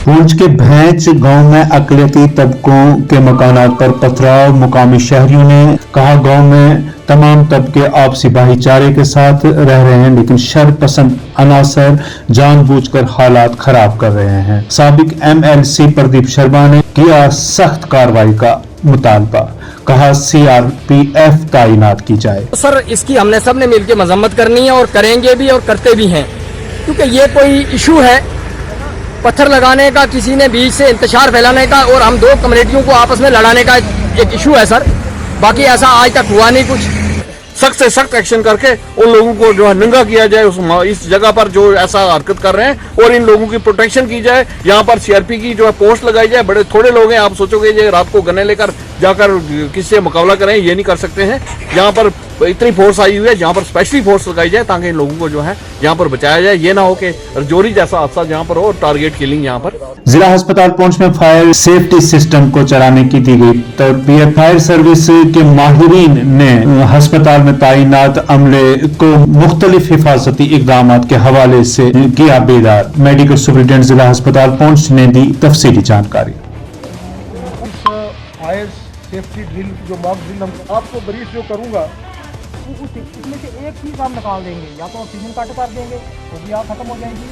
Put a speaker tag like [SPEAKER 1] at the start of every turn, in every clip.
[SPEAKER 1] पुंछ के भैंच गांव में अकलियती तबकों के मकानात पर पथराव। मुकामी शहरियों ने कहा, गांव में तमाम तबके आपसी भाईचारे के साथ रह रहे हैं, लेकिन शर पसंद अनासर जानबूझकर हालात खराब कर रहे हैं। साबिक MLC प्रदीप शर्मा ने किया सख्त कार्रवाई का मुतालबा, कहा CRPF तैनात की जाए।
[SPEAKER 2] सर, इसकी हमने सबने मिलकर मजम्मत करनी है और करेंगे भी और करते भी हैं, क्योंकि ये कोई इशू है पत्थर लगाने का, किसी ने बीच से इंतशार फैलाने का और हम दो कम्युनिटियों को आपस में लड़ाने का एक इशू है सर। बाकी ऐसा आज तक हुआ नहीं कुछ।
[SPEAKER 3] सख्त से सख्त एक्शन करके उन लोगों को जो है नंगा किया जाए इस जगह पर जो ऐसा हरकत कर रहे हैं, और इन लोगों की प्रोटेक्शन की जाए। यहाँ पर CRP की जो है पोस्ट लगाई जाए। बड़े थोड़े लोग हैं, आप सोचोगे ये रात को गन्ने लेकर जाकर किसी से मुकाबला करें, ये नहीं कर सकते हैं। यहाँ पर इतनी फोर्स आई हुई है, जहाँ पर स्पेशली फोर्स लगाई जाए ताकि इन लोगों को जो है यहाँ पर बचाया जाए। ये ना हो कि रजौरी जैसा हादसा जहाँ पर हो, टारगेट किलिंग यहाँ पर।
[SPEAKER 1] जिला अस्पताल पुंछ में फायर सेफ्टी सिस्टम को चलाने की दी गई तरबियत। फायर सर्विस के माहिरीन ने अस्पताल में तैनात अमले को मुख्तलिफ हिफाजती इकदाम के हवाले से किया बेदार। मेडिकल सुपरिटेंडेंट जिला अस्पताल पुंछ ने दी तफसीली जानकारी।
[SPEAKER 4] फायर सेफ्टी ड्रिल जो मॉक ड्रिल हम आपको ब्रीफ जो करूंगा, इसमें से एक चीज़ हम निकाल देंगे, या तो ऑक्सीजन कट कर देंगे तो भी आप खत्म हो जाएगी।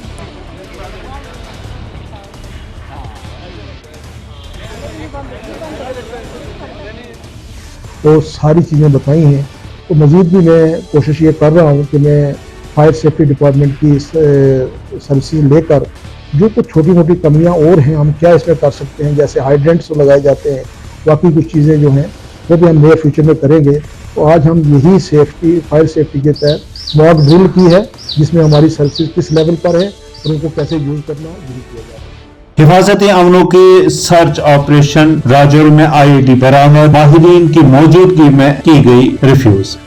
[SPEAKER 4] तो सारी चीज़ें बताई हैं। तो मज़ीद भी मैं कोशिश ये कर रहा हूँ कि मैं फायर सेफ्टी डिपार्टमेंट की सर्विसेज लेकर जो कुछ छोटी मोटी कमियाँ और हैं, हम क्या इसमें कर सकते हैं, जैसे हाइड्रेंट्स लगाए जाते हैं, बाकी कुछ चीज़ें जो हैं वो भी हम नियर फ्यूचर में करेंगे। तो आज हम यही फायर सेफ्टी के तहत मॉक ड्रिल की है, जिसमें हमारी सर्विसेज किस लेवल पर है और उनको कैसे यूज करना ड्रिल किया जा रहा है।
[SPEAKER 1] हिफाजती अमलों की सर्च ऑपरेशन। राजौरी में IED बरामद, माहिरीन की मौजूदगी में की गई रिफ्यूज।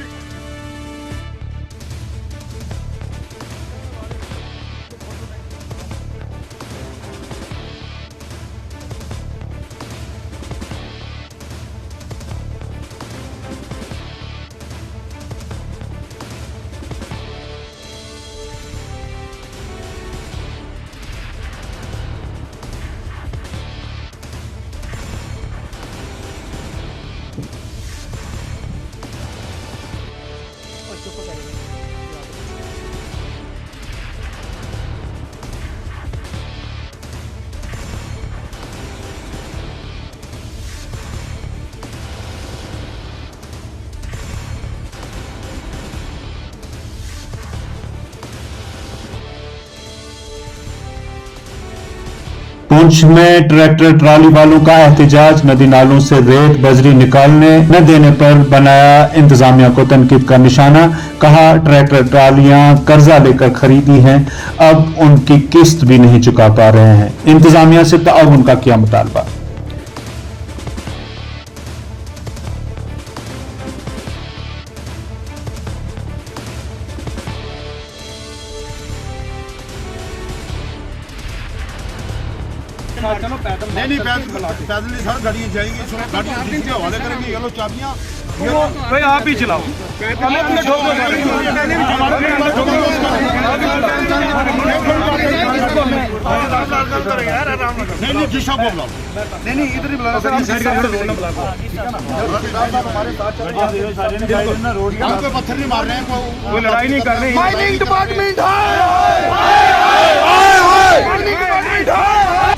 [SPEAKER 1] पुंछ में ट्रैक्टर ट्राली वालों का एहतजाज। नदी नालों से रेत बजरी निकालने न देने पर बनाया इंतजामिया को तनकीद का निशाना। कहा, ट्रैक्टर ट्रालियां कर्जा लेकर खरीदी हैं, अब उनकी किस्त भी नहीं चुका पा रहे हैं। इंतजामिया से ताउन का किया मुतालबा।
[SPEAKER 5] नहीं पैदल नहीं सर, गाड़ियाँ जाएंगी, गाड़ी के हवाले करेंगे। ये लो चाबियाँ
[SPEAKER 4] भाई आप ही चलाओ।
[SPEAKER 5] नहीं जिस को बुलाओ,
[SPEAKER 4] नहीं इधर ही बुलाओ सर,
[SPEAKER 5] हम कोई पत्थर नहीं मार रहे हैं,
[SPEAKER 4] कोई लड़ाई नहीं कर रहे। माइनिंग डिपार्टमेंट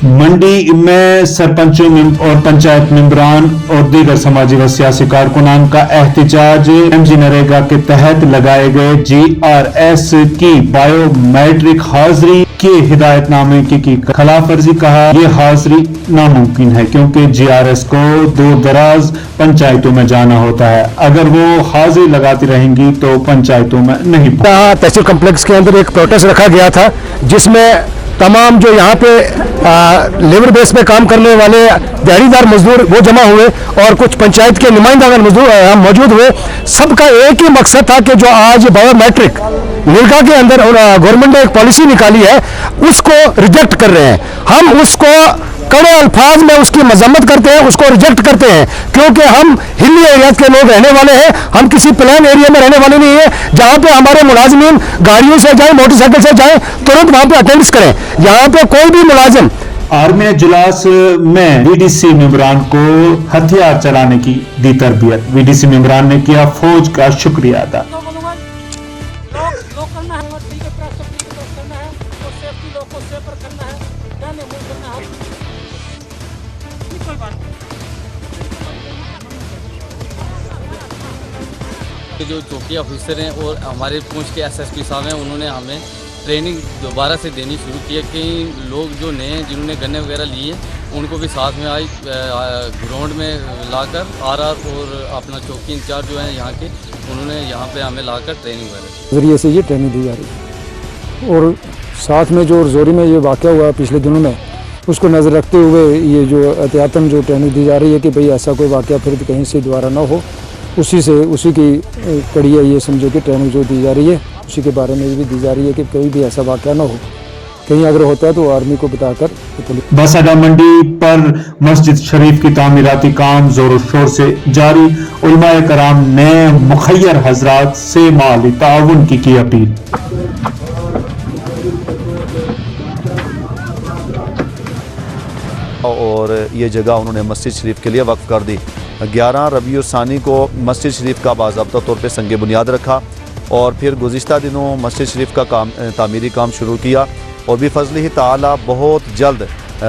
[SPEAKER 1] मंडी में सरपंचों और पंचायत मेंबरान और दीगर समाजी व सियासी कारकुनान का एहतजाज। MG नरेगा के तहत लगाए गए GRS की बायोमेट्रिक हाजिरी के हिदायतनामे की खिलाफ वर्जी। कहा, यह हाजिरी नामुमकिन है क्योंकि GRS को दूर दराज पंचायतों में जाना होता है। अगर वो हाजिरी लगाती रहेंगी तो पंचायतों में नहीं।
[SPEAKER 6] तहसील कम्प्लेक्स के अंदर एक प्रोटेस्ट रखा गया था, जिसमें तमाम जो यहाँ पे लेबर बेस पे काम करने वाले दिहाड़ीदार मजदूर वो जमा हुए और कुछ पंचायत के नुमाइंदा मजदूर मौजूद हुए। सबका एक ही मकसद था कि जो आज बायोमेट्रिक निर्गा के अंदर गवर्नमेंट ने एक पॉलिसी निकाली है, उसको रिजेक्ट कर रहे हैं। हम उसको कड़े अल्फाज में उसकी मजम्मत करते हैं, उसको रिजेक्ट करते हैं, क्योंकि हम हिली एरिया के लोग रहने वाले हैं। हम किसी प्लान एरिया में रहने वाले नहीं है जहाँ पे हमारे मुलाजिमीन गाड़ियों से जाए, मोटरसाइकिल से जाए, तुरंत वहाँ पे अटेंडेंस करें। यहाँ पे कोई भी मुलाजिम
[SPEAKER 1] आर्मी ने जुलास में वीडीसी मेंबरान को हथियार चलाने की दी तरबियत। वीडीसी मेंबरान ने किया फौज का शुक्रिया अदा।
[SPEAKER 7] जो चौकी ऑफिसर हैं और हमारे पूंछ के एसएसपी साहब हैं, उन्होंने हमें ट्रेनिंग दोबारा से देनी शुरू की है। कई लोग जो नए हैं जिन्होंने गन्ने वगैरह लिए उनको भी साथ में आई ग्राउंड में लाकर आरआर और अपना चौकी इंचार्ज जो है यहाँ के, उन्होंने यहाँ पे हमें लाकर ट्रेनिंग वगैरह
[SPEAKER 6] जरिए से ये ट्रेनिंग दी जा रही है। और साथ में जो रजौरी में ये वाक़या हुआ पिछले दिनों में, उसको नज़र रखते हुए ये जो एहतियातन जो ट्रेनिंग दी जा रही है कि भाई ऐसा कोई वाक़या फिर कहीं से दोबारा ना हो, उसी की कड़ी है ये समझो कि ट्रेनिंग जो दी जा रही है, उसी के बारे में भी दी जा रही है कि कोई भी ऐसा वाक़या ना हो। कहीं अगर होता है तो आर्मी को बताकर
[SPEAKER 1] बस अड्डा मंडी पर मस्जिद शरीफ की तामीराती काम जोर शोर से जारी। उलमाए कराम ने मुखैर हजरात से माली ताउन की अपील।
[SPEAKER 8] और ये जगह उन्होंने मस्जिद शरीफ के लिए वक्फ कर दी। 11 रबीउल सानी को मस्जिद शरीफ का बाज़ाब्ता तौर पे संगे बुनियाद रखा और फिर गुज़िश्ता दिनों मस्जिद शरीफ का काम तामीरी काम शुरू किया और भी फज़लिही ताला बहुत जल्द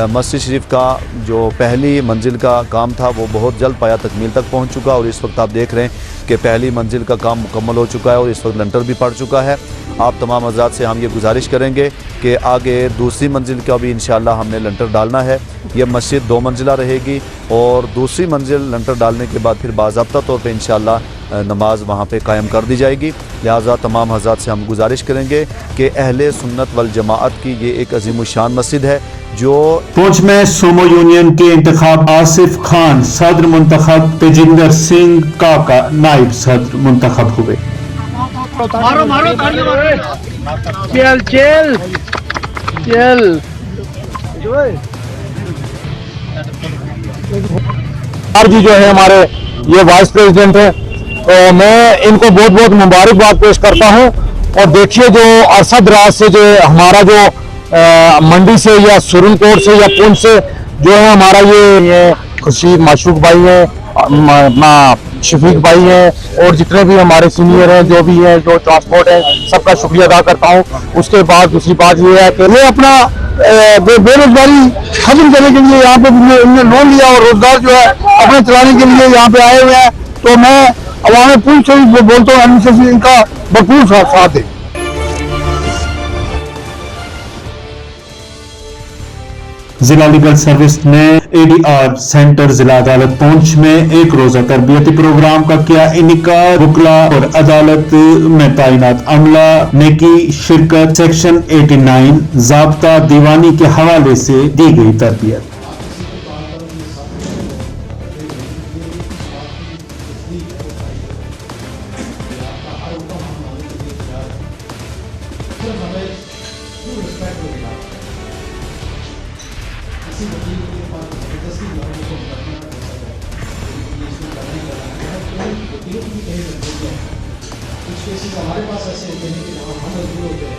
[SPEAKER 8] मस्जिद शरीफ का जो पहली मंजिल का काम था वो बहुत जल्द पाया तकमील तक पहुंच चुका और इस वक्त आप देख रहे हैं कि पहली मंजिल का काम मुकम्मल हो चुका है और इस वक्त लंटर भी पड़ चुका है। आप तमाम हज़रात से हम ये गुजारिश करेंगे कि आगे दूसरी मंजिल का भी इंशाअल्लाह हमने लंटर डालना है। ये मस्जिद 2 मंजिला रहेगी और दूसरी मंजिल लंटर डालने के बाद फिर बाज़ाब्ता तौर पे इंशाअल्लाह नमाज वहाँ पे कायम कर दी जाएगी। लिहाजा तमाम हज़रात से हम गुजारिश करेंगे कि अहले सुन्नत वल जमाअत की ये एक अज़ीमुश्शान मस्जिद है। जो
[SPEAKER 1] पुंछ में सोमो यूनियन के इंतखाब आसिफ खान सदर मुंतखब, तेजिंदर सिंह काका नायब सदर मुंतखब हुए।
[SPEAKER 6] मारो मारो चल चल चल जी जो है हमारे ये वाइस प्रेसिडेंट है, तो मैं इनको बहुत बहुत मुबारकबाद पेश करता हूं। और देखिए जो अरसा दराज से जो हमारा जो मंडी से या सुरनकोट से या पुंछ से जो है हमारा ये खुर्शीद माशूक भाई है, अपना शफीक भाई है और जितने भी हमारे सीनियर हैं जो भी हैं जो ट्रांसपोर्ट है, सबका शुक्रिया अदा करता हूं। उसके बाद दूसरी बात ये है कि ये अपना बेरोजगारी खत्म करने के लिए यहाँ पे इन्होंने लोन लिया और रोजगार जो है अपने चलाने के लिए यहाँ पे आए हुए हैं। तो मैं अवाम पुंछ से बोलता हूँ एडमिनिस्ट्रेशन इनका भरपूर साथ है।
[SPEAKER 1] जिला लीगल सर्विस ने एडीआर सेंटर जिला अदालत पुंछ में एक रोजा तरबियती प्रोग्राम का किया इनेकाद। वकला और अदालत में तैनात अमला ने की शिरकत। सेक्शन 89 ज़ाब्ता दीवानी के हवाले से दी गई तरबियत।
[SPEAKER 9] हमारे पास ऐसे होते हैं कि हम मजबूर होते हैं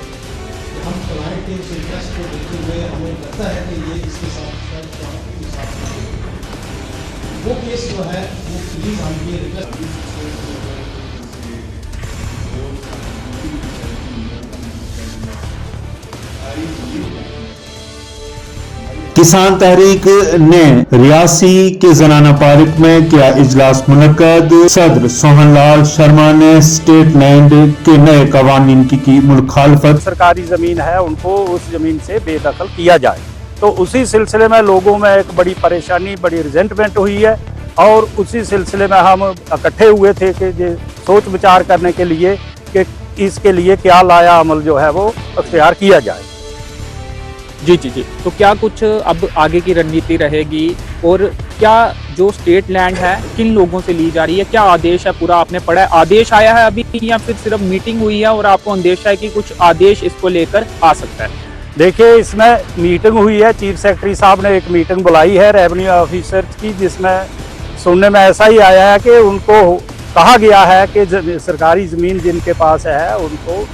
[SPEAKER 9] कि हम क्लाइंट के उस इंटरेस्ट को देखते हुए हमें लगता है कि ये इसके साथ वो केस जो है वो प्लीज़ हम ये रिक्वेस्ट
[SPEAKER 1] किसान तहरीक ने रियासी के जनाना पार्क में किया इजलास मुनक्कद। सदर सोहन लाल शर्मा ने स्टेट लैंड के नए कवानीन की मुखालफत।
[SPEAKER 10] सरकारी जमीन है उनको उस जमीन से बेदखल किया जाए, तो उसी सिलसिले में लोगों में एक बड़ी परेशानी, बड़ी रिजेंटमेंट हुई है और उसी सिलसिले में हम इकट्ठे हुए थे कि ये सोच विचार करने के लिए कि इसके लिए क्या लाया अमल जो है वो अख्तियार किया जाए।
[SPEAKER 11] जी जी जी, तो क्या कुछ अब आगे की रणनीति रहेगी और क्या जो स्टेट लैंड है किन लोगों से ली जा रही है, क्या आदेश है, पूरा आपने पढ़ा है, आदेश आया है अभी या फिर सिर्फ मीटिंग हुई है और आपको अंदेशा है कि कुछ आदेश इसको लेकर आ सकता है?
[SPEAKER 10] देखिए इसमें मीटिंग हुई है, चीफ सेक्रेटरी साहब ने एक मीटिंग बुलाई है रेवेन्यू ऑफिसर की, जिसमें सुनने में ऐसा ही आया है कि उनको कहा गया है कि सरकारी ज़मीन जिनके पास है उनको